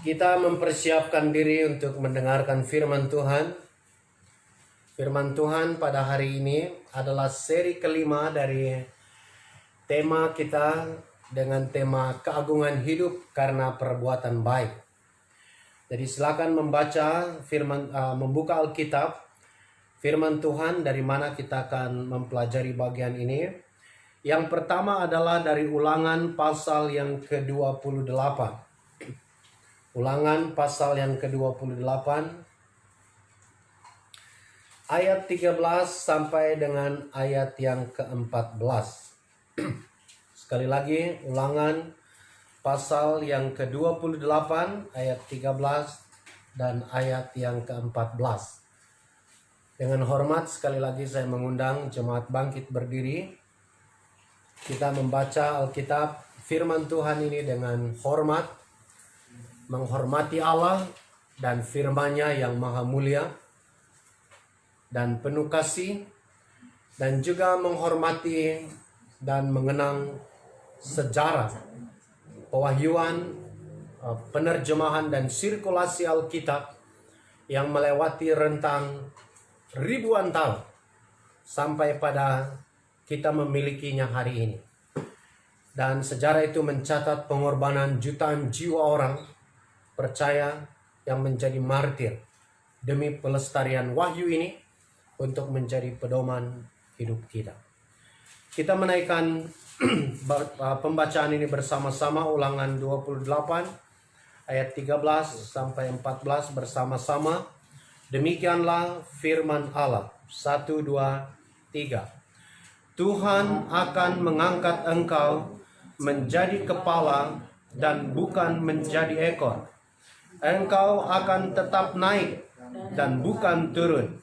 Kita mempersiapkan diri untuk mendengarkan firman Tuhan. Firman Tuhan pada hari ini adalah seri kelima dari tema kita dengan tema keagungan hidup karena perbuatan baik. Jadi silakan membaca membuka Alkitab, firman Tuhan dari mana kita akan mempelajari bagian ini. Yang pertama adalah dari Ulangan pasal yang ke-28. Ulangan pasal yang ke-28 ayat 13 sampai dengan ayat yang ke-14. Sekali lagi, Ulangan pasal yang ke-28 ayat 13 dan ayat yang ke-14. Dengan hormat sekali lagi saya mengundang jemaat bangkit berdiri. Kita membaca Alkitab firman Tuhan ini dengan hormat, menghormati Allah dan firman-Nya yang maha mulia dan penuh kasih, dan juga menghormati dan mengenang sejarah, pewahyuan, penerjemahan dan sirkulasi Alkitab yang melewati rentang ribuan tahun sampai pada kita memilikinya hari ini. Dan sejarah itu mencatat pengorbanan jutaan jiwa orang percaya yang menjadi martir demi pelestarian wahyu ini untuk menjadi pedoman hidup kita. Kita menaikkan pembacaan ini bersama-sama, Ulangan 28 ayat 13 sampai 14 bersama-sama. Demikianlah firman Allah. 1, 2, 3. Tuhan akan mengangkat engkau menjadi kepala dan bukan menjadi ekor. Engkau akan tetap naik dan bukan turun.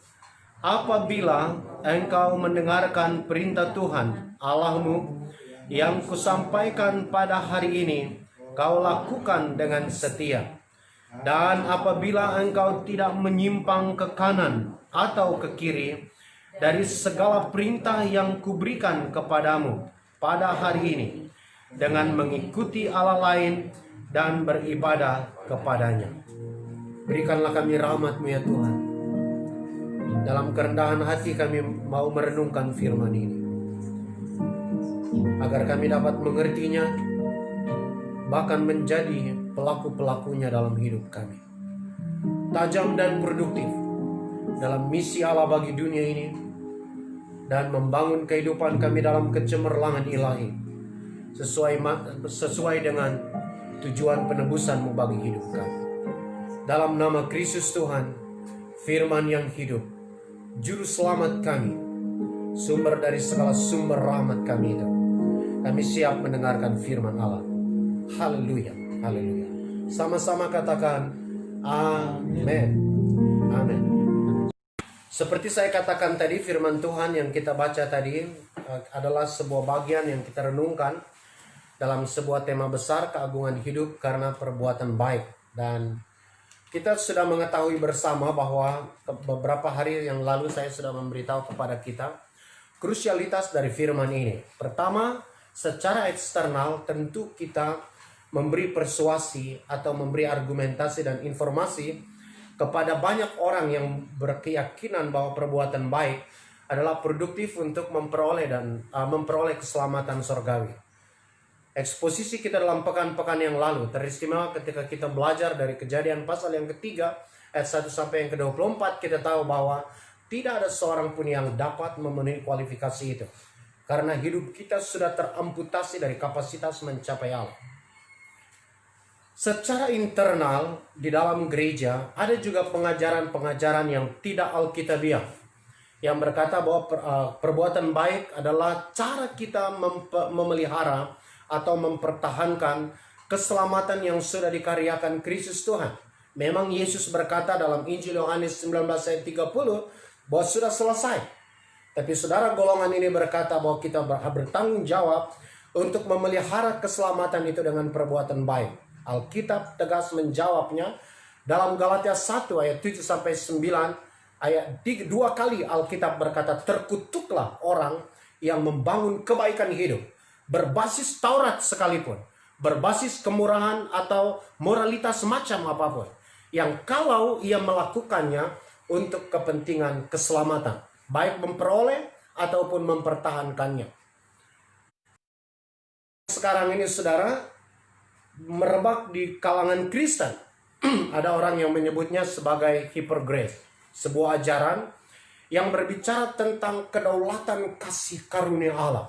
Apabila engkau mendengarkan perintah Tuhan Allahmu yang kusampaikan pada hari ini, kau lakukan dengan setia. Dan apabila engkau tidak menyimpang ke kanan atau ke kiri dari segala perintah yang kuberikan kepadamu pada hari ini, dengan mengikuti Allah lain dan beribadah kepadanya. Berikanlah kami rahmat-Mu ya Tuhan. Dalam kerendahan hati kami mau merenungkan firman ini, agar kami dapat mengertinya, bahkan menjadi pelaku-pelakunya dalam hidup kami. Tajam dan produktif dalam misi Allah bagi dunia ini, dan membangun kehidupan kami dalam kecemerlangan ilahi, sesuai dengan tujuan penebusan-Mu bagi hidup kami. Dalam nama Kristus Tuhan, firman yang hidup, juru selamat kami, sumber dari segala sumber rahmat kami itu, kami siap mendengarkan firman Allah. Haleluya, haleluya. Sama-sama katakan amin, amin. Seperti saya katakan tadi, firman Tuhan yang kita baca tadi adalah sebuah bagian yang kita renungkan dalam sebuah tema besar, keagungan hidup karena perbuatan baik. Dan kita sudah mengetahui bersama bahwa beberapa hari yang lalu saya sudah memberitahu kepada kita krusialitas dari firman ini. Pertama, secara eksternal tentu kita memberi persuasi atau memberi argumentasi dan informasi kepada banyak orang yang berkeyakinan bahwa perbuatan baik adalah produktif untuk memperoleh keselamatan surgawi. Eksposisi kita dalam pekan-pekan yang lalu teristimewa ketika kita belajar dari Kejadian pasal yang ketiga ayat 1 sampai yang ke-24. Kita tahu bahwa tidak ada seorang pun yang dapat memenuhi kualifikasi itu, karena hidup kita sudah teramputasi dari kapasitas mencapai Allah. Secara internal di dalam gereja ada juga pengajaran-pengajaran yang tidak alkitabiah, yang berkata bahwa perbuatan baik adalah cara kita memelihara atau mempertahankan keselamatan yang sudah dikaryakan Kristus Tuhan. Memang Yesus berkata dalam Injil Yohanes 19 ayat 30 bahwa sudah selesai. Tapi saudara, golongan ini berkata bahwa kita bertanggung jawab untuk memelihara keselamatan itu dengan perbuatan baik. Alkitab tegas menjawabnya dalam Galatia 1 ayat 7 sampai 9 ayat 2 kali Alkitab berkata, terkutuklah orang yang membangun kebaikan hidup berbasis Taurat sekalipun, berbasis kemurahan atau moralitas macam apapun, yang kalau ia melakukannya untuk kepentingan keselamatan, baik memperoleh ataupun mempertahankannya. Sekarang ini saudara, merebak di kalangan Kristen. Ada orang yang menyebutnya sebagai hypergrace, sebuah ajaran yang berbicara tentang kedaulatan kasih karunia Allah,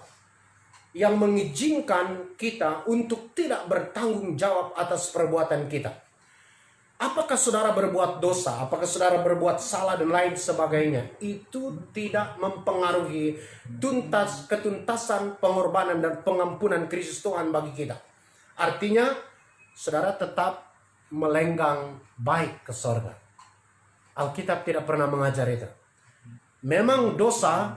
yang mengizinkan kita untuk tidak bertanggung jawab atas perbuatan kita. Apakah saudara berbuat dosa, apakah saudara berbuat salah dan lain sebagainya, itu tidak mempengaruhi ketuntasan, pengorbanan dan pengampunan Kristus Tuhan bagi kita. Artinya, saudara tetap melenggang baik ke sorga. Alkitab tidak pernah mengajar itu. Memang dosa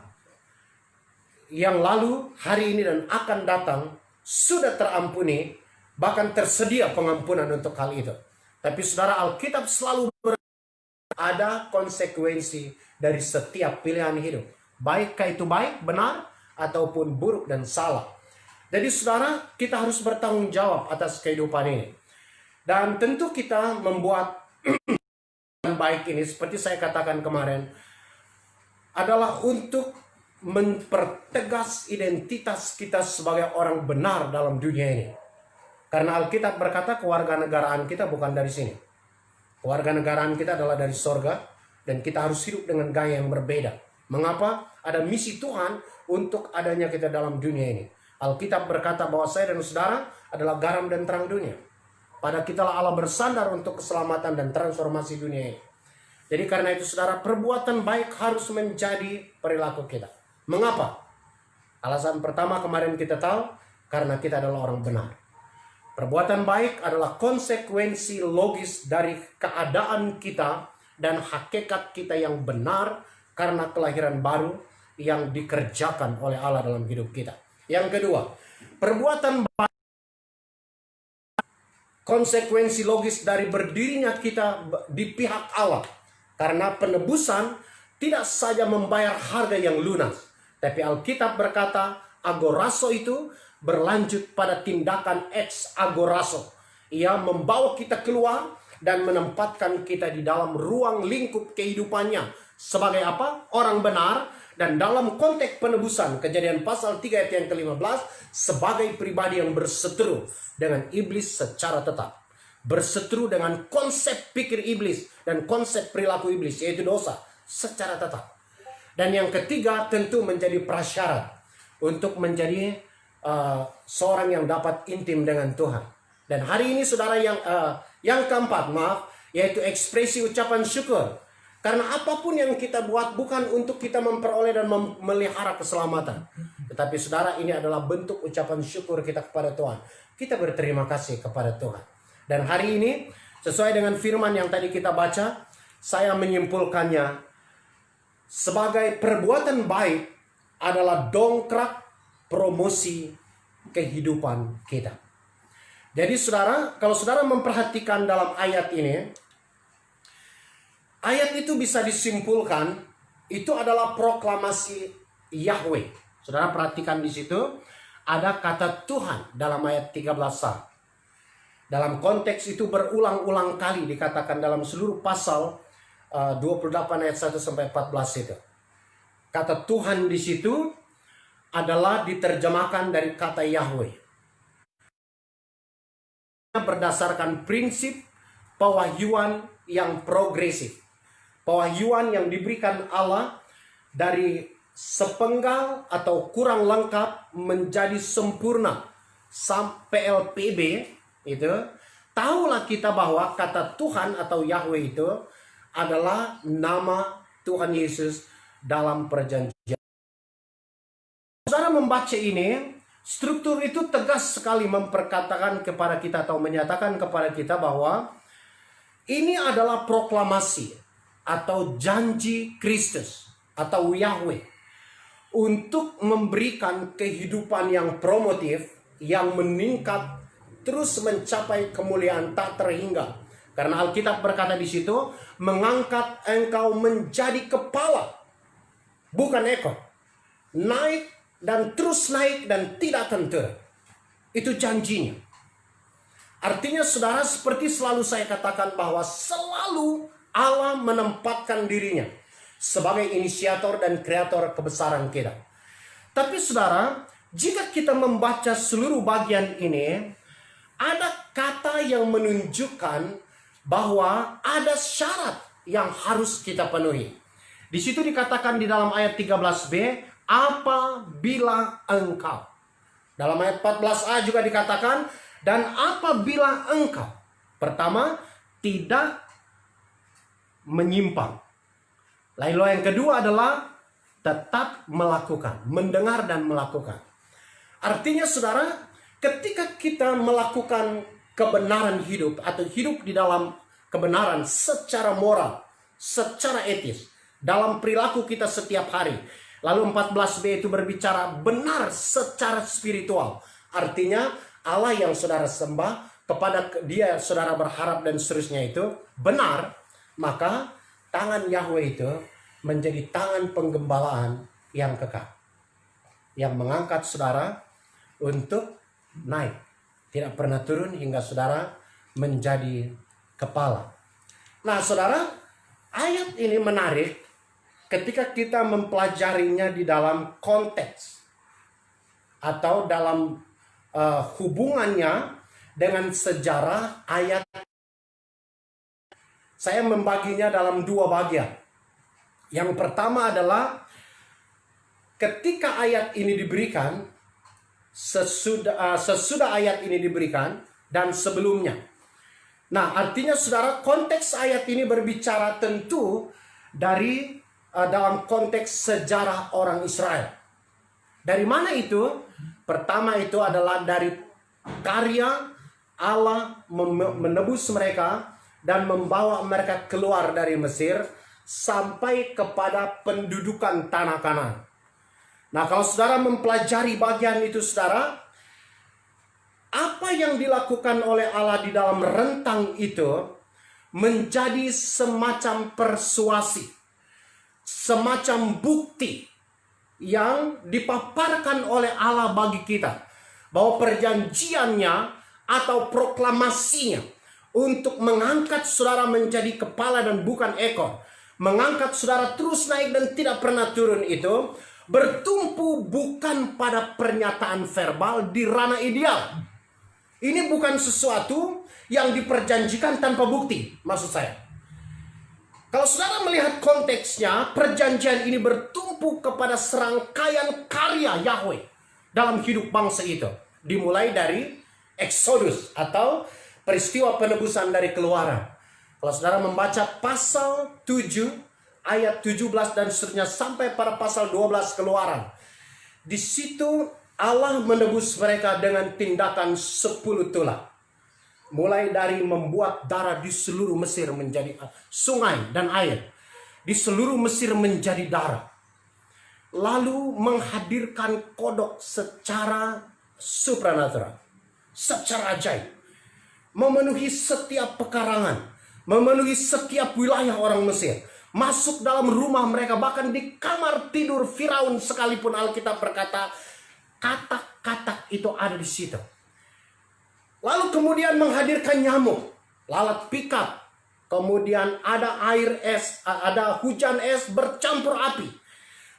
yang lalu, hari ini, dan akan datang sudah terampuni, bahkan tersedia pengampunan untuk hal itu. Tapi saudara, Alkitab selalu ada konsekuensi dari setiap pilihan hidup. Baikkah itu baik, benar, ataupun buruk dan salah. Jadi saudara, kita harus bertanggung jawab atas kehidupan ini. Dan tentu kita membuat baik ini, seperti saya katakan kemarin, adalah untuk mempertegas identitas kita sebagai orang benar dalam dunia ini. Karena Alkitab berkata kewarganegaraan kita bukan dari sini. Kewarganegaraan kita adalah dari sorga, dan kita harus hidup dengan gaya yang berbeda. Mengapa? Ada misi Tuhan untuk adanya kita dalam dunia ini. Alkitab berkata bahwa saya dan saudara adalah garam dan terang dunia. Pada kitalah Allah bersandar untuk keselamatan dan transformasi dunia ini. Jadi karena itu saudara, perbuatan baik harus menjadi perilaku kita. Mengapa? Alasan pertama kemarin kita tahu, karena kita adalah orang benar. Perbuatan baik adalah konsekuensi logis dari keadaan kita dan hakikat kita yang benar karena kelahiran baru yang dikerjakan oleh Allah dalam hidup kita. Yang kedua, perbuatan baik konsekuensi logis dari berdirinya kita di pihak Allah. Karena penebusan tidak saja membayar harga yang lunas, tapi Alkitab berkata agoraso itu berlanjut pada tindakan ex agoraso. Ia membawa kita keluar dan menempatkan kita di dalam ruang lingkup kehidupannya sebagai apa? Orang benar. Dan dalam konteks penebusan, Kejadian pasal 3 ayat yang ke-15, sebagai pribadi yang berseteru dengan iblis secara tetap. Berseteru dengan konsep pikir iblis dan konsep perilaku iblis, yaitu dosa, secara tetap. Dan yang ketiga tentu menjadi prasyarat untuk menjadi seorang yang dapat intim dengan Tuhan. Dan hari ini saudara, yang keempat, yaitu ekspresi ucapan syukur. Karena apapun yang kita buat bukan untuk kita memperoleh dan memelihara keselamatan. Tetapi saudara, ini adalah bentuk ucapan syukur kita kepada Tuhan. Kita berterima kasih kepada Tuhan. Dan hari ini, sesuai dengan firman yang tadi kita baca, saya menyimpulkannya sebagai perbuatan baik adalah dongkrak promosi kehidupan kita. Jadi saudara, kalau saudara memperhatikan dalam ayat ini, ayat itu bisa disimpulkan itu adalah proklamasi Yahweh. Saudara perhatikan di situ ada kata Tuhan dalam ayat 13a. Dalam konteks itu berulang-ulang kali dikatakan dalam seluruh pasal 28 ayat 1 sampai 14 itu. Kata Tuhan di situ adalah diterjemahkan dari kata Yahweh. Berdasarkan prinsip pewahyuan yang progresif. Pewahyuan yang diberikan Allah dari sepenggal atau kurang lengkap menjadi sempurna sampai PLPB itu. Tahulah kita bahwa kata Tuhan atau Yahweh itu adalah nama Tuhan Yesus dalam perjanjian. Saudara membaca ini, struktur itu tegas sekali memperkatakan kepada kita atau menyatakan kepada kita bahwa ini adalah proklamasi atau janji Kristus atau Yahweh untuk memberikan kehidupan yang promotif, yang meningkat, terus mencapai kemuliaan tak terhingga. Karena Alkitab berkata di situ, mengangkat engkau menjadi kepala, bukan ekor. Naik dan terus naik dan tidak tentu. Itu janjinya. Artinya saudara, seperti selalu saya katakan bahwa selalu Allah menempatkan dirinya sebagai inisiator dan kreator kebesaran kita. Tapi saudara, jika kita membaca seluruh bagian ini, ada kata yang menunjukkan bahwa ada syarat yang harus kita penuhi. Di situ dikatakan di dalam ayat 13b, apabila engkau. Dalam ayat 14a juga dikatakan, dan apabila engkau. Pertama, tidak menyimpang. Lalu yang kedua adalah tetap melakukan, mendengar dan melakukan. Artinya saudara, ketika kita melakukan kebenaran hidup atau hidup di dalam kebenaran secara moral, secara etis, dalam perilaku kita setiap hari. Lalu 14b itu berbicara benar secara spiritual. Artinya Allah yang saudara sembah, kepada dia saudara berharap dan seterusnya itu benar, maka tangan Yahweh itu menjadi tangan penggembalaan yang kekal, yang mengangkat saudara untuk naik, tidak pernah turun hingga saudara menjadi kepala. Nah saudara, ayat ini menarik ketika kita mempelajarinya di dalam konteks atau dalam hubungannya dengan sejarah ayat. Saya membaginya dalam dua bagian. Yang pertama adalah ketika ayat ini diberikan, sesudah ayat ini diberikan, dan sebelumnya. Nah, artinya saudara, konteks ayat ini berbicara tentu dari dalam konteks sejarah orang Israel. Dari mana itu? Pertama itu adalah dari karya Allah menebus mereka dan membawa mereka keluar dari Mesir sampai kepada pendudukan tanah Kanaan. Nah, kalau saudara mempelajari bagian itu saudara, apa yang dilakukan oleh Allah di dalam rentang itu menjadi semacam persuasi, semacam bukti yang dipaparkan oleh Allah bagi kita, bahwa perjanjiannya atau proklamasinya untuk mengangkat saudara menjadi kepala dan bukan ekor, mengangkat saudara terus naik dan tidak pernah turun, itu bertumpu bukan pada pernyataan verbal di ranah ideal. Ini bukan sesuatu yang diperjanjikan tanpa bukti, maksud saya. Kalau saudara melihat konteksnya, perjanjian ini bertumpu kepada serangkaian karya Yahweh dalam hidup bangsa itu. Dimulai dari Exodus atau peristiwa penebusan dari Keluaran. Kalau saudara membaca pasal 7, ayat 17 dan seterusnya sampai pada pasal 12 Keluaran. Di situ Allah menebus mereka dengan tindakan 10 tulah. Mulai dari membuat darah di seluruh Mesir menjadi sungai dan air. Di seluruh Mesir menjadi darah. Lalu menghadirkan kodok secara supranatural, secara ajaib. Memenuhi setiap pekarangan, memenuhi setiap wilayah orang Mesir. Masuk dalam rumah mereka, bahkan di kamar tidur Firaun sekalipun Alkitab berkata, katak-katak itu ada di situ. Lalu kemudian menghadirkan nyamuk, lalat pikat, kemudian ada air es, ada hujan es bercampur api.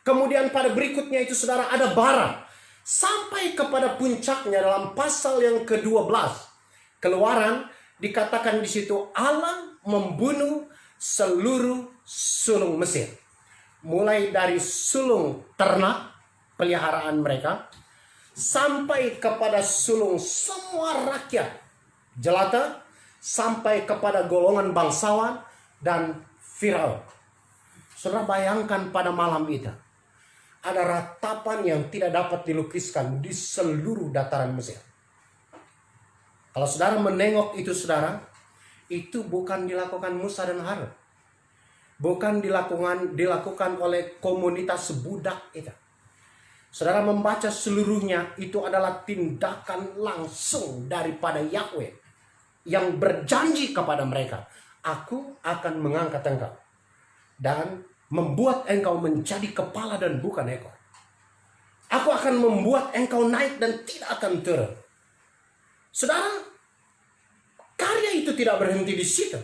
Kemudian pada berikutnya itu saudara ada bara. Sampai kepada puncaknya dalam pasal yang ke-12 Keluaran dikatakan di situ Allah membunuh seluruh sulung Mesir. Mulai dari sulung ternak peliharaan mereka sampai kepada sulung semua rakyat jelata, sampai kepada golongan bangsawan dan Firaun. Saudara bayangkan pada malam itu ada ratapan yang tidak dapat dilukiskan di seluruh dataran Mesir. Kalau saudara menengok itu saudara, itu bukan dilakukan Musa dan Harun. Bukan dilakukan oleh komunitas budak itu. Saudara membaca seluruhnya, itu adalah tindakan langsung daripada Yahweh yang berjanji kepada mereka, aku akan mengangkat engkau dan membuat engkau menjadi kepala dan bukan ekor. Aku akan membuat engkau naik dan tidak akan turun. Saudara, karya itu tidak berhenti di situ.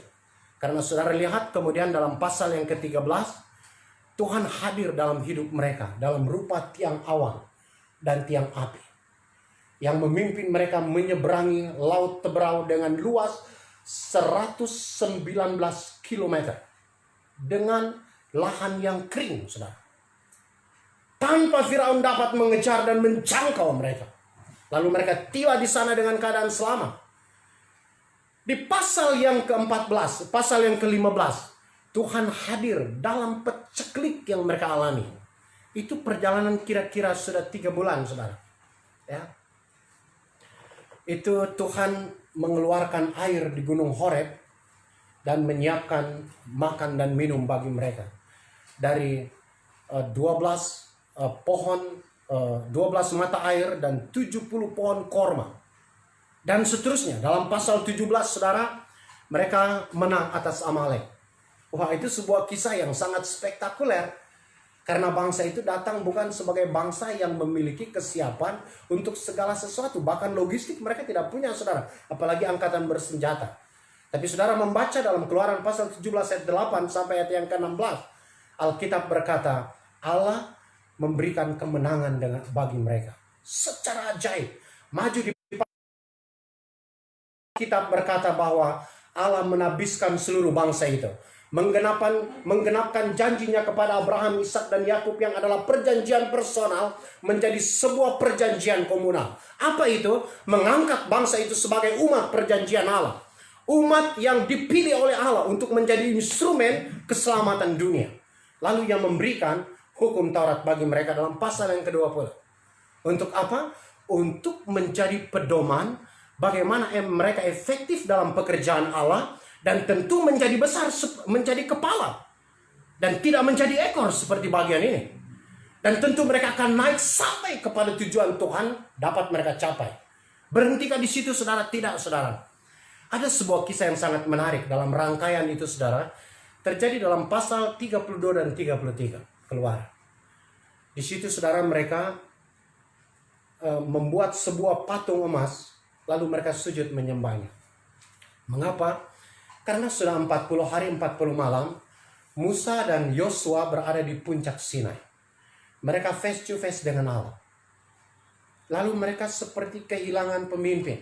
Karena saudara lihat kemudian dalam pasal yang ke-13, Tuhan hadir dalam hidup mereka dalam rupa tiang awan dan tiang api yang memimpin mereka menyeberangi laut Teberau dengan luas 119 km dengan lahan yang kering, saudara. Tanpa Firaun dapat mengejar dan menjangkau mereka. Lalu mereka tiba di sana dengan keadaan selamat. Di pasal yang ke-14, pasal yang ke-15, Tuhan hadir dalam peceklik yang mereka alami. Itu perjalanan kira-kira sudah 3 bulan, saudara. Ya. Itu Tuhan mengeluarkan air di Gunung Horeb dan menyiapkan makan dan minum bagi mereka. Dari 12 pohon, 12 mata air dan 70 pohon korma. Dan seterusnya, dalam pasal 17, saudara, mereka menang atas Amalek. Wah, itu sebuah kisah yang sangat spektakuler. Karena bangsa itu datang bukan sebagai bangsa yang memiliki kesiapan untuk segala sesuatu. Bahkan logistik mereka tidak punya, saudara. Apalagi angkatan bersenjata. Tapi saudara membaca dalam Keluaran pasal 17 ayat 8 sampai ayat yang ke-16. Alkitab berkata, Allah memberikan kemenangan bagi mereka. Secara ajaib. Maju di Kitab berkata bahwa Allah menabiskan seluruh bangsa itu. Menggenapkan janjinya kepada Abraham, Ishak dan Yakub yang adalah perjanjian personal menjadi sebuah perjanjian komunal. Apa itu? Mengangkat bangsa itu sebagai umat perjanjian Allah. Umat yang dipilih oleh Allah untuk menjadi instrumen keselamatan dunia. Lalu yang memberikan hukum Taurat bagi mereka dalam pasal yang ke-20. Untuk apa? Untuk menjadi pedoman bagaimana mereka efektif dalam pekerjaan Allah dan tentu menjadi besar, menjadi kepala dan tidak menjadi ekor seperti bagian ini. Dan tentu mereka akan naik sampai kepada tujuan Tuhan dapat mereka capai. Berhentikah di situ, saudara? Tidak, saudara. Ada sebuah kisah yang sangat menarik dalam rangkaian itu, saudara. Terjadi dalam pasal 32 dan 33 Keluar. Di situ, saudara, mereka membuat sebuah patung emas. Lalu mereka sujud menyembahnya. Mengapa? Karena sudah 40 hari 40 malam Musa dan Yosua berada di puncak Sinai. Mereka face to face dengan Allah. Lalu mereka seperti kehilangan pemimpin.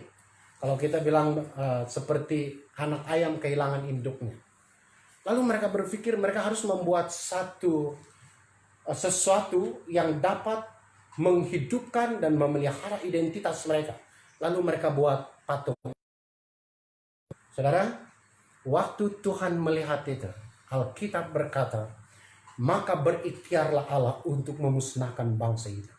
Kalau kita bilang seperti anak ayam kehilangan induknya. Lalu mereka berpikir mereka harus membuat sesuatu yang dapat menghidupkan dan memelihara identitas mereka. Lalu mereka buat patung. Saudara, waktu Tuhan melihat itu, Alkitab berkata, maka berikhtiarlah Allah untuk memusnahkan bangsa itu.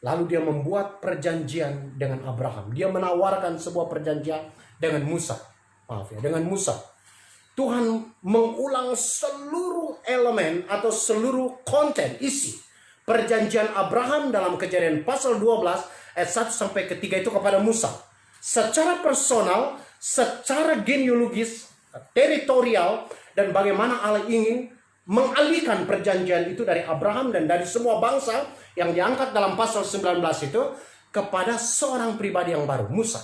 Lalu dia membuat perjanjian dengan Abraham. Dia menawarkan sebuah perjanjian dengan Musa. Dengan Musa. Tuhan mengulang seluruh elemen atau seluruh konten, isi perjanjian Abraham dalam Kejadian pasal 12 ayat 1 sampai ke-3 itu kepada Musa. Secara personal, secara genealogis, teritorial, dan bagaimana Allah ingin mengalihkan perjanjian itu dari Abraham dan dari semua bangsa yang diangkat dalam pasal 19 itu kepada seorang pribadi yang baru, Musa.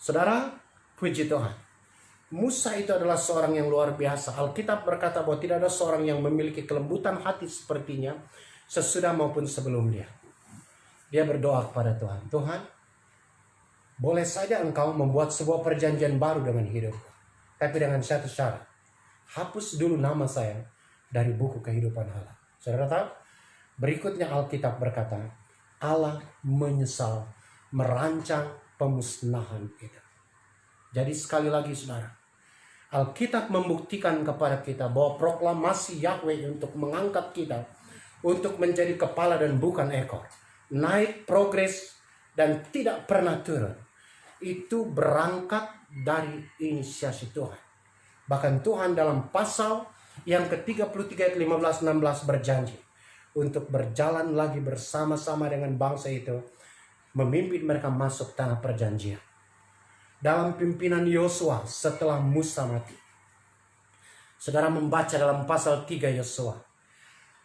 Saudara, puji Tuhan. Musa itu adalah seorang yang luar biasa. Alkitab berkata bahwa tidak ada seorang yang memiliki kelembutan hati sepertinya sesudah maupun sebelum dia. Dia berdoa kepada Tuhan. Tuhan, boleh saja engkau membuat sebuah perjanjian baru dengan hidupku. Tapi dengan satu syarat. Hapus dulu nama saya dari buku kehidupan Allah. Saudara tahu? Berikutnya Alkitab berkata, Allah menyesal merancang pemusnahan kita. Jadi sekali lagi, saudara, Alkitab membuktikan kepada kita bahwa proklamasi Yahweh untuk mengangkat kita untuk menjadi kepala dan bukan ekor, naik, progres, dan tidak pernah turun, itu berangkat dari inisiasi Tuhan. Bahkan Tuhan dalam pasal yang ke-33 ayat 15-16 berjanji untuk berjalan lagi bersama-sama dengan bangsa itu, memimpin mereka masuk tanah perjanjian. Dalam pimpinan Yosua setelah Musa mati. Saudara membaca dalam pasal 3 Yosua,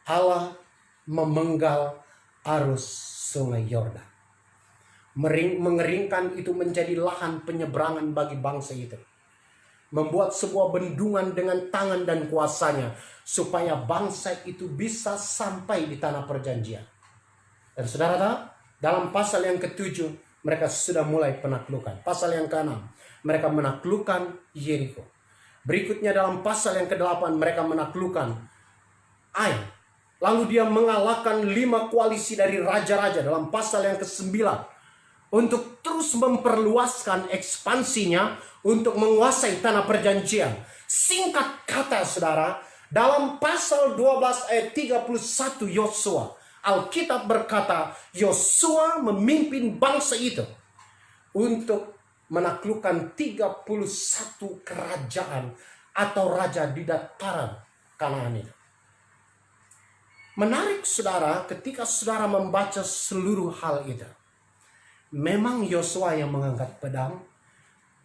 Allah memenggal arus sungai Yordan. mengeringkan itu menjadi lahan penyeberangan bagi bangsa itu. Membuat sebuah bendungan dengan tangan dan kuasanya, supaya bangsa itu bisa sampai di tanah perjanjian. Dan saudara tahu, dalam pasal yang ke-7, mereka sudah mulai penaklukan. Pasal yang ke-6, mereka menaklukkan Yeriko. Berikutnya dalam pasal yang ke-8, mereka menaklukkan Ai. Lalu dia mengalahkan 5 koalisi dari raja-raja dalam pasal yang ke-9. Untuk terus memperluaskan ekspansinya untuk menguasai tanah perjanjian. Singkat kata saudara, dalam pasal 12 ayat 31 Yosua, Alkitab berkata Yosua memimpin bangsa itu untuk menaklukkan 31 kerajaan atau raja di dataran Kanaan itu. Menarik saudara, ketika saudara membaca seluruh hal itu, memang Yosua yang mengangkat pedang,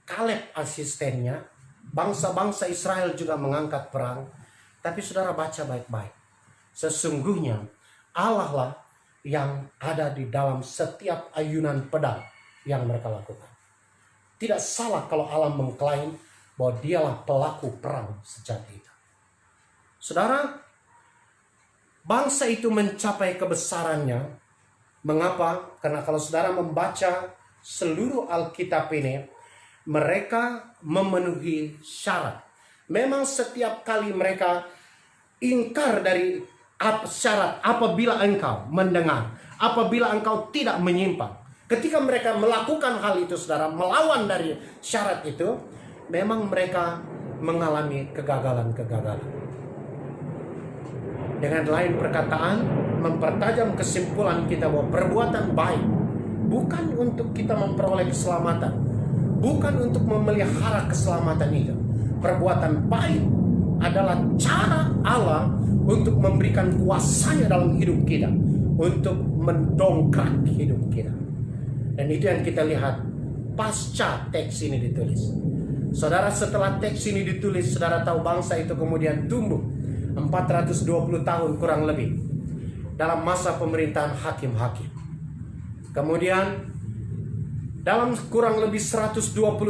Kaleb asistennya, bangsa-bangsa Israel juga mengangkat perang. Tapi saudara baca baik-baik. Sesungguhnya Allah lah yang ada di dalam setiap ayunan pedang yang mereka lakukan. Tidak salah kalau Allah mengklaim bahwa dialah pelaku perang sejati itu. Saudara, bangsa itu mencapai kebesarannya. Mengapa? Karena kalau saudara membaca seluruh Alkitab ini, mereka memenuhi syarat. Memang setiap kali mereka ingkar dari syarat, apabila engkau mendengar, apabila engkau tidak menyimpang. Ketika mereka melakukan hal itu saudara, melawan dari syarat itu, memang mereka mengalami kegagalan-kegagalan. Dengan lain perkataan, mempertajam kesimpulan kita bahwa perbuatan baik bukan untuk kita memperoleh keselamatan, bukan untuk memelihara keselamatan itu. Perbuatan baik adalah cara Allah untuk memberikan kuasanya dalam hidup kita, untuk mendongkrak hidup kita. Dan itu yang kita lihat pasca teks ini ditulis. Saudara, setelah teks ini ditulis, saudara tahu bangsa itu kemudian tumbuh 420 tahun kurang lebih dalam masa pemerintahan hakim-hakim. Kemudian dalam kurang lebih 120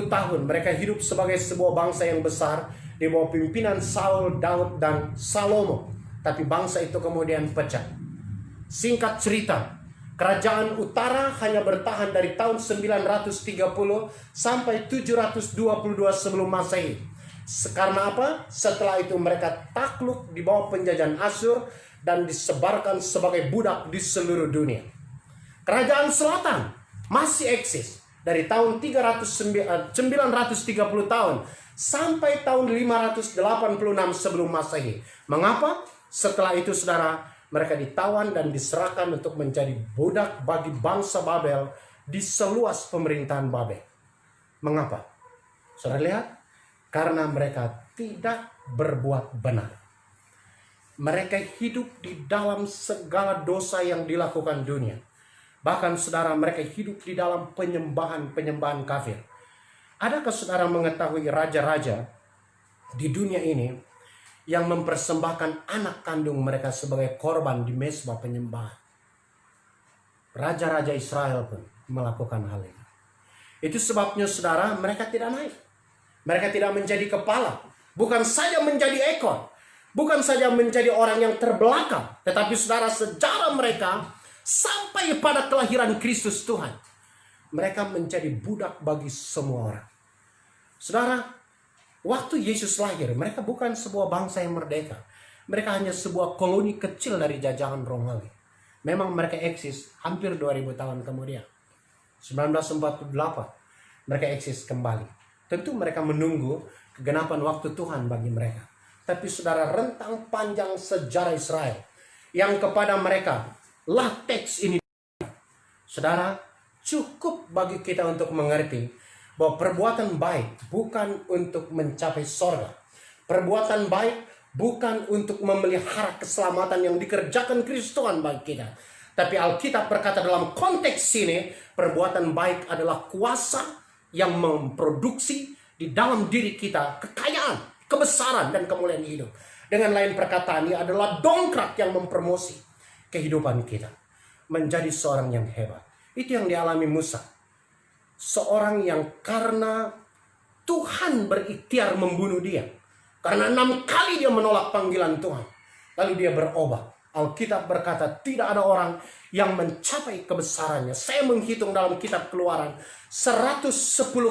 tahun mereka hidup sebagai sebuah bangsa yang besar di bawah pimpinan Saul, Daud, dan Salomo. Tapi bangsa itu kemudian pecah. Singkat cerita, kerajaan utara hanya bertahan dari tahun 930 sampai 722 sebelum Masehi. Karena apa? Setelah itu mereka takluk di bawah penjajahan Asyur dan disebarkan sebagai budak di seluruh dunia. Kerajaan selatan masih eksis dari tahun 930 tahun sampai tahun 586 sebelum Masehi. Mengapa? Setelah itu saudara, mereka ditawan dan diserahkan untuk menjadi budak bagi bangsa Babel di seluas pemerintahan Babel. Mengapa? Saudara lihat, karena mereka tidak berbuat benar. Mereka hidup di dalam segala dosa yang dilakukan dunia. Bahkan saudara, mereka hidup di dalam penyembahan kafir. Adakah saudara mengetahui raja-raja di dunia ini yang mempersembahkan anak kandung mereka sebagai korban di mezbah penyembahan? Raja-raja Israel pun melakukan hal ini. Itu sebabnya saudara, mereka tidak naik. Mereka tidak menjadi kepala. Bukan saja menjadi ekor. Bukan saja menjadi orang yang terbelakang. Tetapi saudara, sejarah mereka sampai pada kelahiran Kristus Tuhan, mereka menjadi budak bagi semua orang. Saudara, waktu Yesus lahir, mereka bukan sebuah bangsa yang merdeka. Mereka hanya sebuah koloni kecil dari jajahan Romawi. Memang mereka eksis hampir 2000 tahun kemudian. 1948, mereka eksis kembali. Tentu mereka menunggu kegenapan waktu Tuhan bagi mereka. Tapi saudara, rentang panjang sejarah Israel yang kepada mereka lah teks ini. Saudara, cukup bagi kita untuk mengerti bahwa perbuatan baik bukan untuk mencapai sorga. Perbuatan baik bukan untuk memelihara keselamatan yang dikerjakan Kristus Tuhan bagi kita. Tapi Alkitab berkata dalam konteks ini, perbuatan baik adalah kuasa yang memproduksi di dalam diri kita kekayaan, kebesaran, dan kemuliaan hidup. Dengan lain perkataan, ini adalah dongkrak yang mempromosi kehidupan kita menjadi seorang yang hebat. Itu yang dialami Musa. Seorang yang karena Tuhan berikhtiar membunuh dia. Karena 6 kali dia menolak panggilan Tuhan. Lalu dia berubah. Alkitab berkata tidak ada orang yang mencapai kebesarannya. Saya menghitung dalam kitab Keluaran 110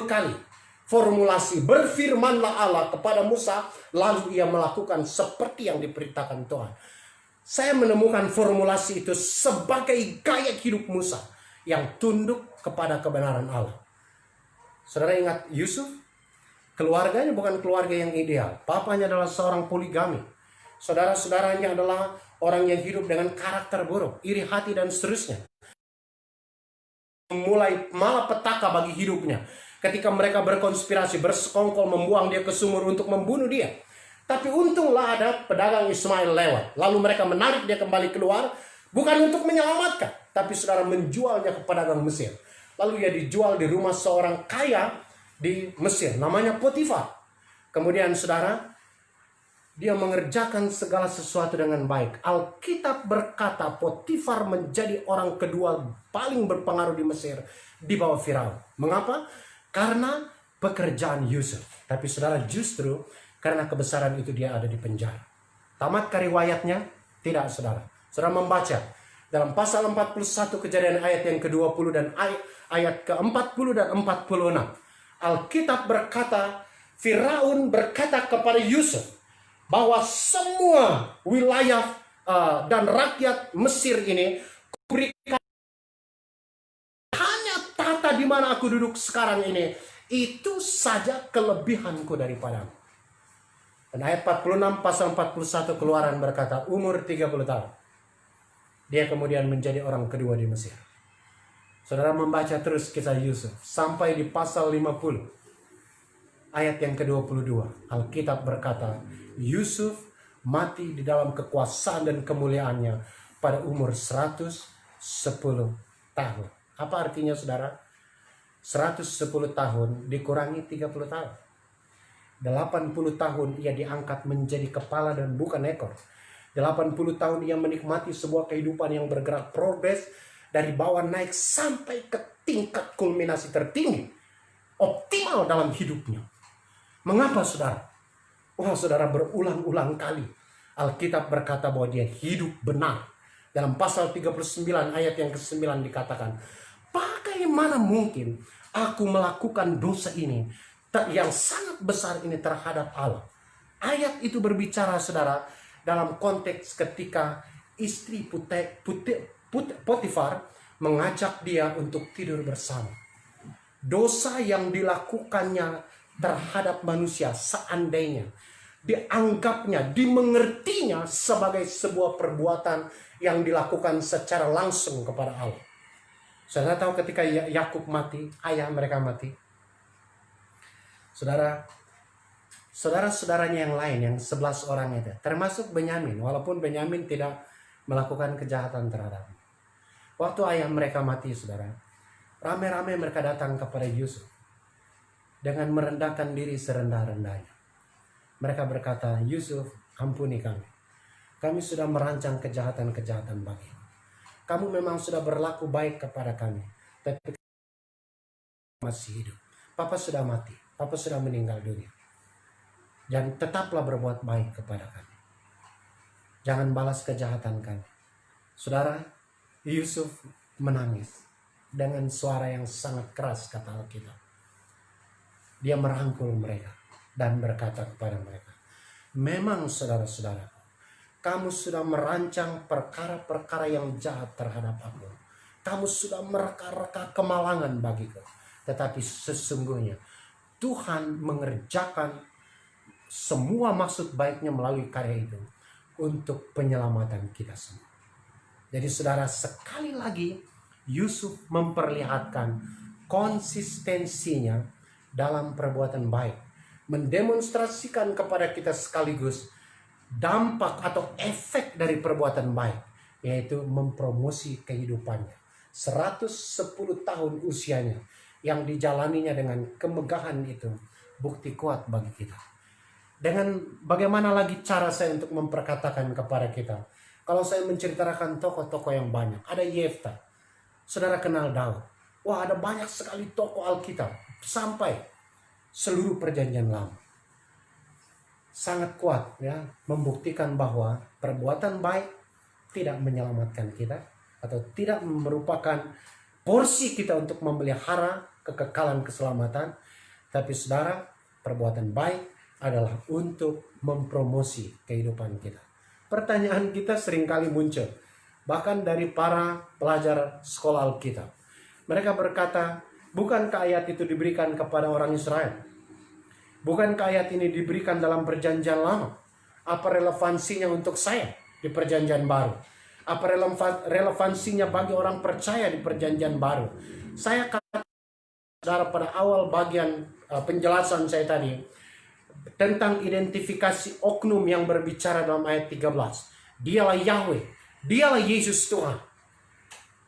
kali formulasi berfirmanlah Allah kepada Musa, lalu ia melakukan seperti yang diperintahkan Tuhan. Saya menemukan formulasi itu sebagai gaya hidup Musa yang tunduk kepada kebenaran Allah. Saudara ingat Yusuf? Keluarganya bukan keluarga yang ideal. Papanya adalah seorang poligami. Saudara-saudaranya adalah orang yang hidup dengan karakter buruk, iri hati dan seterusnya. Mulai malapetaka bagi hidupnya. Ketika mereka berkonspirasi, bersekongkol membuang dia ke sumur untuk membunuh dia. Tapi untunglah ada pedagang Ismail lewat. Lalu mereka menarik dia kembali keluar. Bukan untuk menyelamatkan. Tapi saudara menjualnya ke pedagang Mesir. Lalu ia dijual di rumah seorang kaya di Mesir. Namanya Potifar. Kemudian saudara, dia mengerjakan segala sesuatu dengan baik. Alkitab berkata Potifar menjadi orang kedua paling berpengaruh di Mesir di bawah Firaun. Mengapa? Karena pekerjaan Yusuf. Tapi saudara, justru karena kebesaran itu dia ada di penjara. Tamatkah riwayatnya? Tidak, saudara. Saudara membaca dalam pasal 41 Kejadian ayat yang ke-20 dan ayat ke-40 dan 46. Alkitab berkata, Firaun berkata kepada Yusuf bahwa semua wilayah dan rakyat Mesir ini kuberikan, hanya tata di mana aku duduk sekarang ini, itu saja kelebihanku daripadamu. Dan ayat 46 pasal 41 Keluaran berkata umur 30 tahun. Dia kemudian menjadi orang kedua di Mesir. Saudara membaca terus kisah Yusuf sampai di pasal 50 ayat yang ke-22. Alkitab berkata Yusuf mati di dalam kekuasaan dan kemuliaannya pada umur 110 tahun. Apa artinya saudara? 110 tahun dikurangi 30 tahun. 80 tahun ia diangkat menjadi kepala dan bukan ekor. 80 tahun ia menikmati sebuah kehidupan yang bergerak progres dari bawah naik sampai ke tingkat kulminasi tertinggi. Optimal dalam hidupnya. Mengapa saudara? Wah saudara, berulang-ulang kali Alkitab berkata bahwa dia hidup benar. Dalam pasal 39 ayat yang ke-9 dikatakan, bagaimana mungkin aku melakukan dosa ini yang sangat besar ini terhadap Allah? Ayat itu berbicara saudara dalam konteks ketika istri Potifar mengajak dia untuk tidur bersama. Dosa yang dilakukannya terhadap manusia seandainya dianggapnya, dimengertinya sebagai sebuah perbuatan yang dilakukan secara langsung kepada Allah. Saudara tahu ketika Yakub mati, ayah mereka mati. Saudara-saudaranya yang lain, yang 11 orang itu, termasuk Benyamin, walaupun Benyamin tidak melakukan kejahatan terhadapnya. Waktu ayah mereka mati, saudara, ramai-ramai mereka datang kepada Yusuf dengan merendahkan diri serendah-rendahnya. Mereka berkata, Yusuf, ampuni kami. Kami sudah merancang kejahatan-kejahatan bagimu. Kamu memang sudah berlaku baik kepada kami, tapi masih hidup. Papa sudah mati, Papa sudah meninggal dunia. Dan tetaplah berbuat baik kepada kami. Jangan balas kejahatan kami. Saudara, Yusuf menangis dengan suara yang sangat keras, kata Alkitab. Dia merangkul mereka dan berkata kepada mereka, memang saudara-saudara, kamu sudah merancang perkara-perkara yang jahat terhadap aku. Kamu sudah mereka-reka kemalangan bagiku. Tetapi sesungguhnya Tuhan mengerjakan semua maksud baiknya melalui karya itu untuk penyelamatan kita semua. Jadi saudara, sekali lagi Yusuf memperlihatkan konsistensinya dalam perbuatan baik. Mendemonstrasikan kepada kita sekaligus dampak atau efek dari perbuatan baik, yaitu mempromosi kehidupannya. 110 tahun usianya yang dijalaninya dengan kemegahan itu bukti kuat bagi kita. Dengan bagaimana lagi cara saya untuk memperkatakan kepada kita? Kalau saya menceritakan tokoh-tokoh yang banyak, ada Yefta, saudara kenal Daud. Wah, ada banyak sekali tokoh Alkitab sampai seluruh perjanjian lama. Sangat kuat ya, membuktikan bahwa perbuatan baik tidak menyelamatkan kita atau tidak merupakan porsi kita untuk memelihara kekekalan keselamatan. Tapi saudara, perbuatan baik adalah untuk mempromosi kehidupan kita. Pertanyaan kita seringkali muncul, bahkan dari para pelajar sekolah Alkitab. Mereka berkata, bukankah ayat itu diberikan kepada orang Israel? Bukankah ayat ini diberikan dalam perjanjian lama? Apa relevansinya untuk saya di perjanjian baru? Apa relevansinya bagi orang percaya di perjanjian baru? Saya kata saudara pada awal bagian penjelasan saya tadi tentang identifikasi oknum yang berbicara dalam ayat 13. Dialah Yahweh, dialah Yesus Tuhan.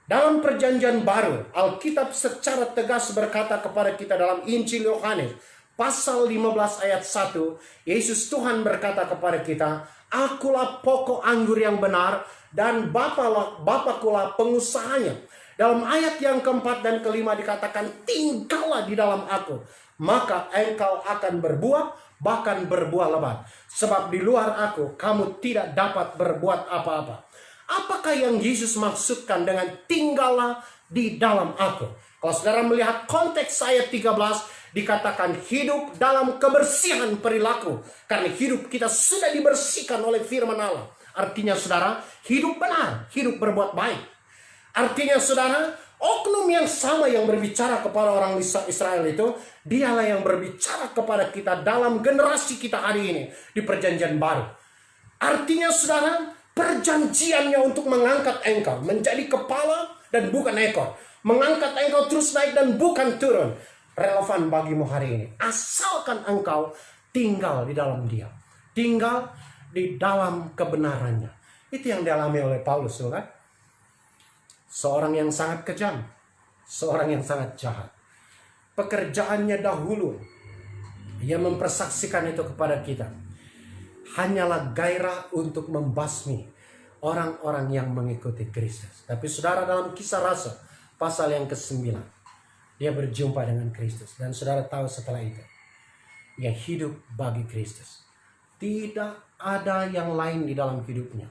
Dalam perjanjian baru, Alkitab secara tegas berkata kepada kita dalam Injil Yohanes pasal 15 ayat 1, Yesus Tuhan berkata kepada kita, akulah pokok anggur yang benar dan Bapakulah pengusahanya. Dalam ayat yang keempat dan kelima dikatakan, tinggallah di dalam aku, maka engkau akan berbuah, bahkan berbuah lebat. Sebab di luar aku, kamu tidak dapat berbuat apa-apa. Apakah yang Yesus maksudkan dengan tinggallah di dalam aku? Kalau saudara melihat konteks ayat 13, dikatakan hidup dalam kebersihan perilaku. Karena hidup kita sudah dibersihkan oleh firman Allah. Artinya saudara, hidup benar, hidup berbuat baik. Artinya saudara, oknum yang sama yang berbicara kepada orang Israel itu, dialah yang berbicara kepada kita dalam generasi kita hari ini di perjanjian baru. Artinya saudara, perjanjiannya untuk mengangkat engkau menjadi kepala dan bukan ekor. Mengangkat engkau terus naik dan bukan turun. Relevan bagimu hari ini. Asalkan engkau tinggal di dalam Dia. Tinggal di dalam kebenarannya. Itu yang dialami oleh Paulus, kan? Seorang yang sangat kejam. Seorang yang sangat jahat. Pekerjaannya dahulu, ia mempersaksikan itu kepada kita, hanyalah gairah untuk membasmi orang-orang yang mengikuti Kristus. Tapi saudara, dalam Kisah Rasul pasal yang ke-9, dia berjumpa dengan Kristus. Dan saudara tahu setelah itu, ia hidup bagi Kristus. Tidak ada yang lain di dalam hidupnya.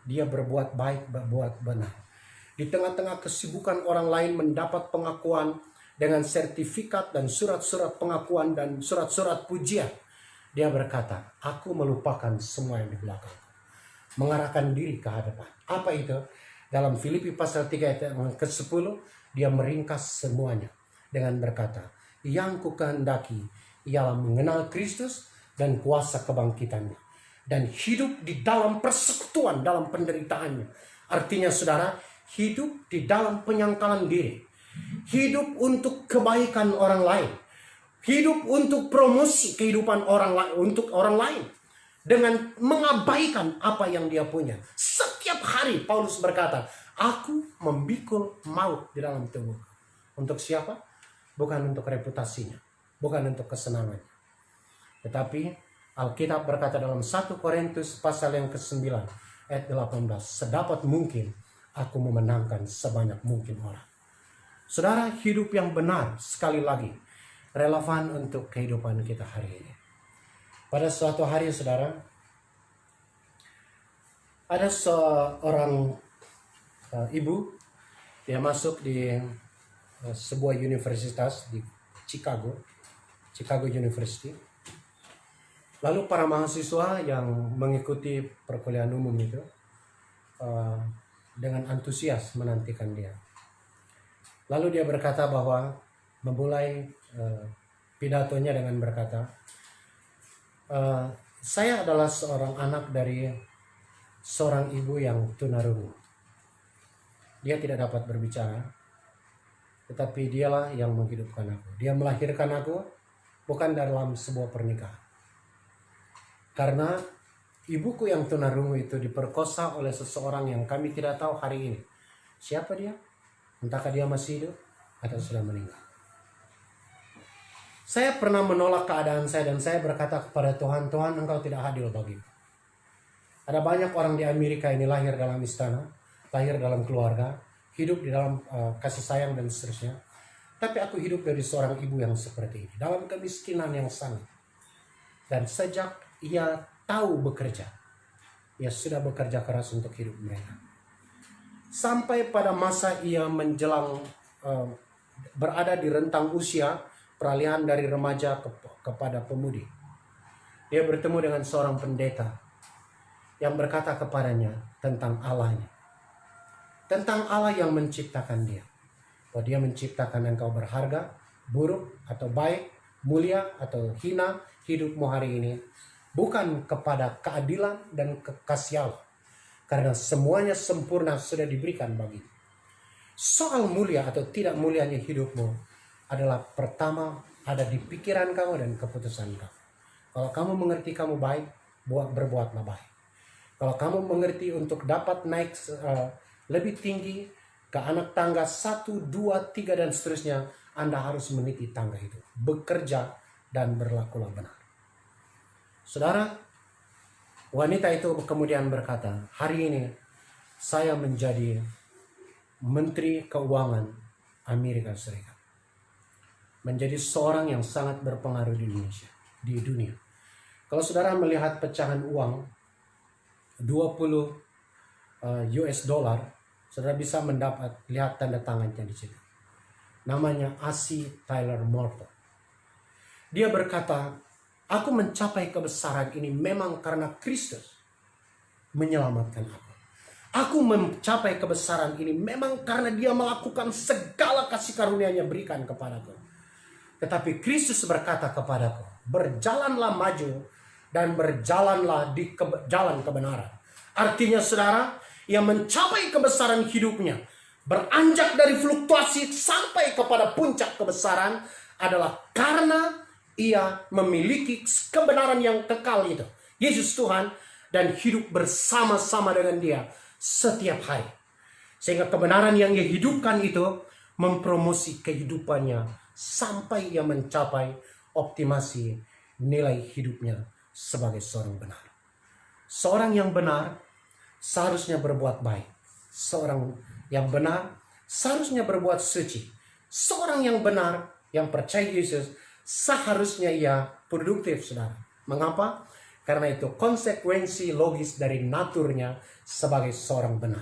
Dia berbuat baik, berbuat benar. Di tengah-tengah kesibukan orang lain mendapat pengakuan dengan sertifikat dan surat-surat pengakuan dan surat-surat pujian, dia berkata, aku melupakan semua yang di belakang, mengarahkan diri ke hadapan. Apa itu? Dalam Filipi pasal 3 ayat ke-10, dia meringkas semuanya dengan berkata, yang kukehendaki ialah mengenal Kristus dan kuasa kebangkitannya, dan hidup di dalam persekutuan dalam penderitaannya. Artinya saudara, hidup di dalam penyangkalan diri, hidup untuk kebaikan orang lain, hidup untuk promosi kehidupan orang lain, untuk orang lain, dengan mengabaikan apa yang dia punya. Setiap hari Paulus berkata, aku memikul maut di dalam tubuh. Untuk siapa? Bukan untuk reputasinya, bukan untuk kesenangannya. Tetapi Alkitab berkata dalam 1 Korintus pasal yang ke-9 ayat 18, sedapat mungkin aku memenangkan sebanyak mungkin orang. Saudara, hidup yang benar sekali lagi relevan untuk kehidupan kita hari ini. Pada suatu hari saudara, ada seorang ibu, dia masuk di sebuah universitas di Chicago University. Lalu para mahasiswa yang mengikuti perkuliahan umum itu dengan antusias menantikan dia. Lalu dia berkata bahwa memulai pidatonya dengan berkata, saya adalah seorang anak dari seorang ibu yang tunarungu. Dia tidak dapat berbicara, tetapi dialah yang menghidupkan aku. Dia melahirkan aku bukan dalam sebuah pernikahan. Karena ibuku yang tunarungu itu diperkosa oleh seseorang yang kami tidak tahu hari ini. Siapa dia? Entahkah dia masih hidup atau sudah meninggal. Saya pernah menolak keadaan saya dan saya berkata kepada Tuhan, Tuhan, Engkau tidak adil bagiku. Ada banyak orang di Amerika ini lahir dalam istana, lahir dalam keluarga, hidup di dalam kasih sayang dan seterusnya. Tapi aku hidup dari seorang ibu yang seperti ini, dalam kemiskinan yang sangat. Dan sejak ia tahu bekerja, ia sudah bekerja keras untuk hidup mereka. Sampai pada masa ia menjelang berada di rentang usia peralihan dari remaja kepada pemudi. Dia bertemu dengan seorang pendeta yang berkata kepadanya tentang Allahnya. Tentang Allah yang menciptakan dia. Bahwa dia menciptakan engkau berharga, buruk atau baik, mulia atau hina hidupmu hari ini. Bukan kepada keadilan dan kekasih Allah. Karena semuanya sempurna sudah diberikan bagimu. Soal mulia atau tidak mulianya hidupmu adalah pertama ada di pikiran kamu dan keputusan kamu. Kalau kamu mengerti kamu baik, berbuatlah baik. Kalau kamu mengerti untuk dapat naik lebih tinggi ke anak tangga 1, 2, 3 dan seterusnya, Anda harus meniti tangga itu. Bekerja dan berlakulah benar. Saudara, wanita itu kemudian berkata, hari ini saya menjadi Menteri Keuangan Amerika Serikat. Menjadi seorang yang sangat berpengaruh di Indonesia, di dunia. Kalau saudara melihat pecahan uang 20 US dollar, saudara bisa lihat tanda tangannya di situ. Namanya A.C. Tyler Morton. Dia berkata, aku mencapai kebesaran ini memang karena Kristus menyelamatkan aku. Aku mencapai kebesaran ini memang karena dia melakukan segala kasih karunia-Nya berikan kepadaku. Tetapi Kristus berkata kepadaku, berjalanlah maju dan berjalanlah di jalan kebenaran. Artinya saudara, ia mencapai kebesaran hidupnya, beranjak dari fluktuasi sampai kepada puncak kebesaran adalah karena ia memiliki kebenaran yang kekal itu. Yesus Tuhan, dan hidup bersama-sama dengan dia setiap hari. Sehingga kebenaran yang ia hidupkan itu mempromosi kehidupannya sampai ia mencapai optimasi nilai hidupnya sebagai seorang benar. Seorang yang benar seharusnya berbuat baik. Seorang yang benar seharusnya berbuat suci. Seorang yang benar yang percaya Yesus seharusnya ia produktif, saudara. Mengapa? Karena itu konsekuensi logis dari naturnya sebagai seorang benar.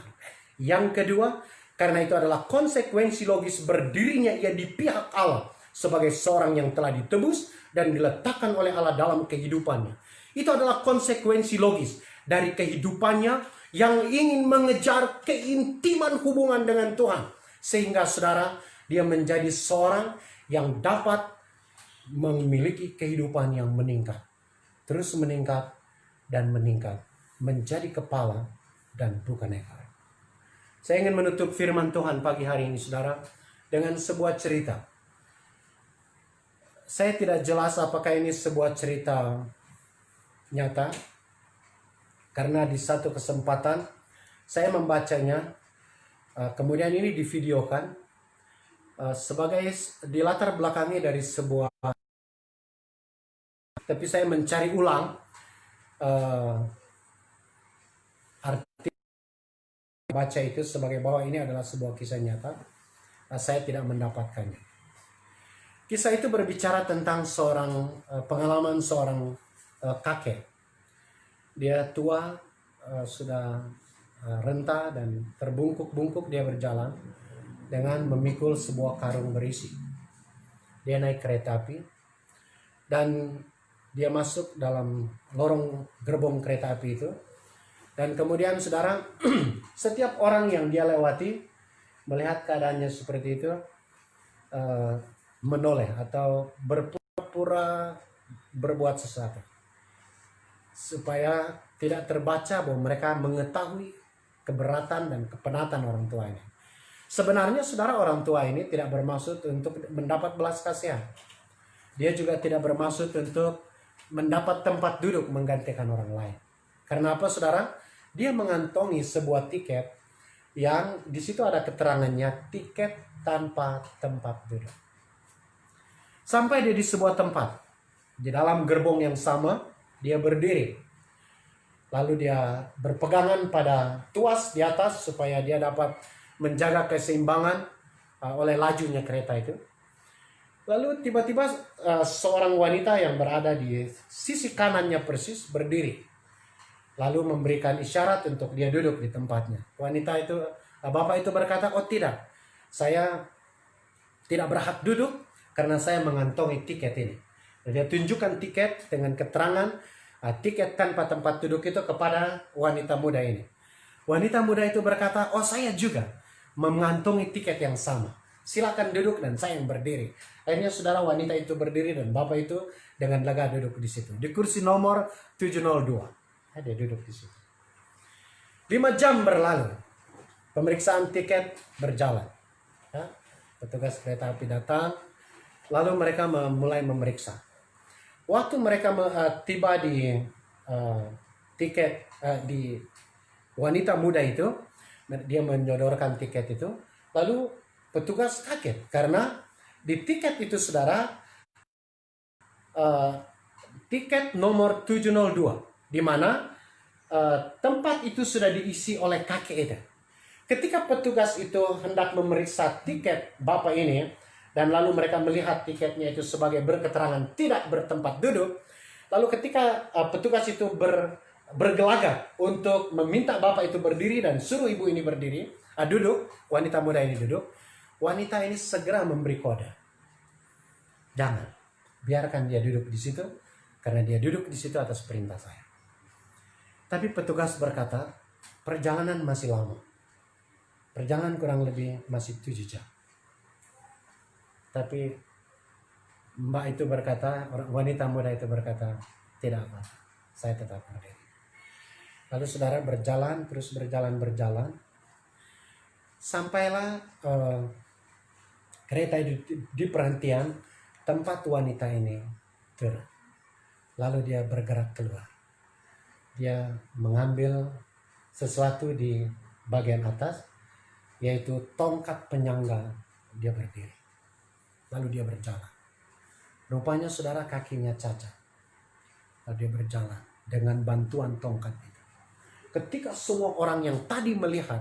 Yang kedua, karena itu adalah konsekuensi logis berdirinya ia di pihak Allah sebagai seorang yang telah ditebus dan diletakkan oleh Allah dalam kehidupannya. Itu adalah konsekuensi logis dari kehidupannya yang ingin mengejar keintiman hubungan dengan Tuhan. Sehingga saudara, dia menjadi seorang yang dapat memiliki kehidupan yang meningkat. Terus meningkat dan meningkat. Menjadi kepala dan bukan ekor. Saya ingin menutup firman Tuhan pagi hari ini, saudara, dengan sebuah cerita. Saya tidak jelas apakah ini sebuah cerita nyata. Karena di satu kesempatan saya membacanya. Kemudian ini divideokan. Sebagai di latar belakangnya dari sebuah, tapi saya mencari ulang arti baca itu sebagai bahwa ini adalah sebuah kisah nyata. Saya tidak mendapatkannya. Kisah itu berbicara tentang pengalaman seorang kakek. Dia tua, sudah renta dan terbungkuk-bungkuk dia berjalan dengan memikul sebuah karung berisi. Dia naik kereta api dan dia masuk dalam lorong gerbong kereta api itu. Dan kemudian saudara, setiap orang yang dia lewati melihat keadaannya seperti itu, menoleh atau berpura-pura berbuat sesuatu supaya tidak terbaca bahwa mereka mengetahui keberatan dan kepenatan orang tua ini. Sebenarnya saudara, orang tua ini tidak bermaksud untuk mendapat belas kasihan. Dia juga tidak bermaksud untuk mendapat tempat duduk menggantikan orang lain. Karena apa saudara? Dia mengantongi sebuah tiket yang di situ ada keterangannya tiket tanpa tempat duduk. Sampai dia di sebuah tempat, di dalam gerbong yang sama, dia berdiri. Lalu dia berpegangan pada tuas di atas supaya dia dapat menjaga keseimbangan oleh lajunya kereta itu. Lalu tiba-tiba seorang wanita yang berada di sisi kanannya persis berdiri. Lalu memberikan isyarat untuk dia duduk di tempatnya. Wanita itu, bapak itu berkata, "Oh tidak, saya tidak berhak duduk karena saya mengantongi tiket ini." Dia tunjukkan tiket dengan keterangan tiket tanpa tempat duduk itu kepada wanita muda ini. Wanita muda itu berkata, "Oh saya juga mengantongi tiket yang sama. Silakan duduk dan saya yang berdiri." Akhirnya saudara, wanita itu berdiri dan bapak itu dengan lega duduk di situ. Di kursi nomor 702. Dia duduk di situ. 5 jam berlalu. Pemeriksaan tiket berjalan. Petugas kereta api datang. Lalu mereka mulai memeriksa. Waktu mereka tiba di tiket di wanita muda itu, dia menyodorkan tiket itu, lalu petugas kaget karena di tiket itu saudara tiket nomor 702, di mana tempat itu sudah diisi oleh kakek itu. Ketika petugas itu hendak memeriksa tiket bapak ini, dan lalu mereka melihat tiketnya itu sebagai berketerangan tidak bertempat duduk. Lalu ketika petugas itu bergelagat untuk meminta bapak itu berdiri dan suruh ibu ini berdiri, duduk, wanita muda ini duduk. Wanita ini segera memberi kode. Jangan, biarkan dia duduk di situ, karena dia duduk di situ atas perintah saya. Tapi petugas berkata, perjalanan masih lama. Perjalanan kurang lebih masih 7 jam. Tapi mbak itu berkata, wanita muda itu berkata, tidak apa, saya tetap berdiri. Lalu saudara berjalan, terus berjalan. Sampailah kereta di perhentian tempat wanita ini turun. Lalu dia bergerak keluar. Dia mengambil sesuatu di bagian atas, yaitu tongkat penyangga. Dia berdiri. Lalu dia berjalan. Rupanya saudara kakinya cacat. Lalu dia berjalan dengan bantuan tongkat itu. Ketika semua orang yang tadi melihat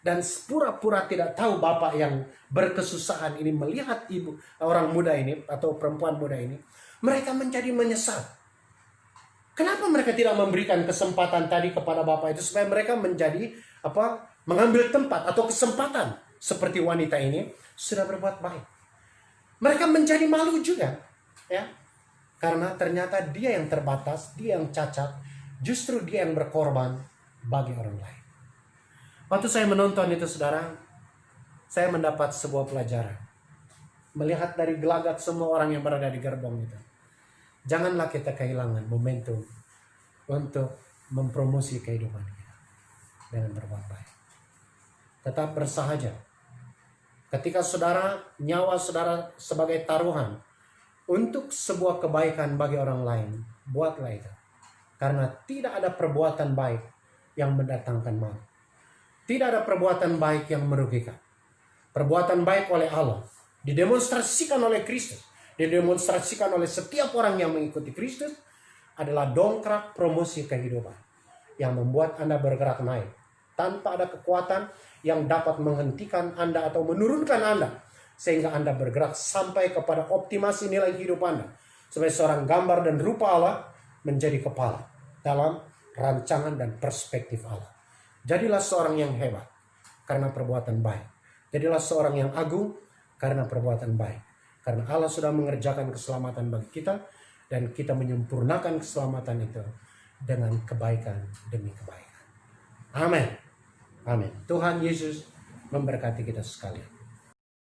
dan pura-pura tidak tahu bapak yang berkesusahan ini melihat ibu orang muda ini atau perempuan muda ini, mereka menjadi menyesal. Kenapa mereka tidak memberikan kesempatan tadi kepada bapak itu supaya mereka menjadi mengambil tempat atau kesempatan seperti wanita ini sudah berbuat baik. Mereka menjadi malu juga, ya, karena ternyata dia yang terbatas, dia yang cacat, justru dia yang berkorban bagi orang lain. Waktu saya menonton itu saudara, saya mendapat sebuah pelajaran. Melihat dari gelagat semua orang yang berada di gerbong itu. Janganlah kita kehilangan momentum untuk mempromosi kehidupan kita dengan berbuat baik. Tetap bersahaja. Ketika saudara, nyawa saudara sebagai taruhan untuk sebuah kebaikan bagi orang lain, buatlah itu. Karena tidak ada perbuatan baik yang mendatangkan malu. Tidak ada perbuatan baik yang merugikan. Perbuatan baik oleh Allah didemonstrasikan oleh Kristus, didemonstrasikan oleh setiap orang yang mengikuti Kristus adalah dongkrak promosi kehidupan yang membuat Anda bergerak naik tanpa ada kekuatan yang dapat menghentikan Anda atau menurunkan Anda sehingga Anda bergerak sampai kepada optimasi nilai hidup Anda sebagai seorang gambar dan rupa Allah menjadi kepala dalam rancangan dan perspektif Allah. Jadilah seorang yang hebat karena perbuatan baik. Jadilah seorang yang agung karena perbuatan baik. Karena Allah sudah mengerjakan keselamatan bagi kita dan kita menyempurnakan keselamatan itu dengan kebaikan demi kebaikan. Amin. Amin. Tuhan Yesus memberkati kita sekalian.